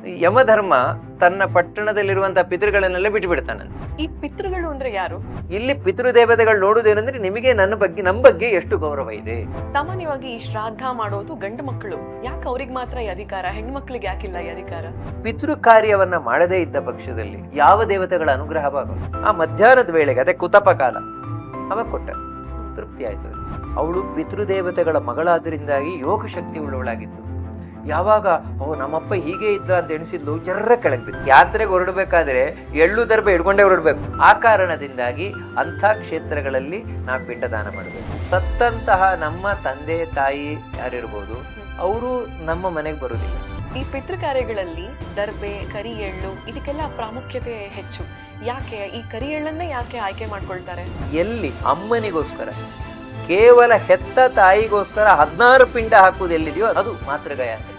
ಯಮಧರ್ಮ ತನ್ನ ಪಟ್ಟಣದಲ್ಲಿರುವಂತಹ ಪಿತೃಗಳನ್ನೆಲ್ಲ ಬಿಟ್ಟು ಬಿಡ್ತಾನಂತೆ. ಈ ಪಿತೃಗಳು ಅಂದ್ರೆ ಯಾರು? ಇಲ್ಲಿ ಪಿತೃದೇವತೆಗಳು ನೋಡುವುದೇನೆಂದ್ರೆ ನಿಮಗೆ ನಮ್ಮ ಬಗ್ಗೆ ಎಷ್ಟು ಗೌರವ ಇದೆ. ಸಾಮಾನ್ಯವಾಗಿ ಈ ಶ್ರಾದ್ದ ಮಾಡೋದು ಗಂಡು ಮಕ್ಕಳು, ಯಾಕೆ ಅವ್ರಿಗೆ ಮಾತ್ರ ಈ ಅಧಿಕಾರ, ಹೆಣ್ಮಕ್ಳಿಗೆ ಯಾಕಿಲ್ಲ ಈ ಅಧಿಕಾರ? ಪಿತೃ ಕಾರ್ಯವನ್ನ ಮಾಡದೇ ಇದ್ದ ಪಕ್ಷದಲ್ಲಿ ಯಾವ ದೇವತೆಗಳ ಅನುಗ್ರಹವಾಗೋದು? ಆ ಮಧ್ಯಾಹ್ನದ ವೇಳೆಗೆ ಅದೇ ಕುತಪ ಕಾಲ ಅವಾಗ ಕೊಟ್ಟ ತೃಪ್ತಿ ಆಯ್ತು. ಅವಳು ಪಿತೃದೇವತೆಗಳ ಮಗಳಾದ್ರಿಂದಾಗಿ ಯೋಗ ಶಕ್ತಿ ಉಳ್ಳವಳಾಗಿದ್ದು. ಯಾವಾಗ ನಮ್ಮಪ್ಪ ಹೀಗೆ ಇದ್ದ ಅಂತ ಎಣಿಸಿದ್ಲು, ಜರ್ರ ಕೆಳಗೆ ಬಿದ್ದು. ಯಾತ್ರೆಗೆ ಹೊರಡಬೇಕಾದ್ರೆ ಎಳ್ಳು ದರ್ಬ ಹಿಡ್ಕೊಂಡೇ ಹೊರಡ್ಬೇಕು. ಆ ಕಾರಣದಿಂದಾಗಿ ಅಂಥ ಕ್ಷೇತ್ರಗಳಲ್ಲಿ ನಾವು ಪಿಂಡದಾನ ಮಾಡಬೇಕು. ಸತ್ತಂತಹ ನಮ್ಮ ತಂದೆ ತಾಯಿ ಯಾರಿರ್ಬೋದು, ಅವರು ನಮ್ಮ ಮನೆಗೆ ಬರುವುದಿಲ್ಲ. ಈ ಪಿತೃ ಕಾರ್ಯಗಳಲ್ಲಿ ದರ್ಬೆ, ಕರಿ ಎಳ್ಳು ಇದಕ್ಕೆಲ್ಲ ಪ್ರಾಮುಖ್ಯತೆ ಹೆಚ್ಚು. ಯಾಕೆ ಈ ಕರಿ ಎಳ್ಳನ್ನೇ ಯಾಕೆ ಆಯ್ಕೆ ಮಾಡ್ಕೊಳ್ತಾರೆ? ಎಲ್ಲಿ ಅಮ್ಮನಿಗೋಸ್ಕರ, ಕೇವಲ ಹೆತ್ತ ತಾಯಿಗೋಸ್ಕರ 16 ಪಿಂಡ ಹಾಕುವುದು ಎಲ್ಲಿದೆಯೋ ಅದು ಮಾತೃಗಾಯ ಅಂತ.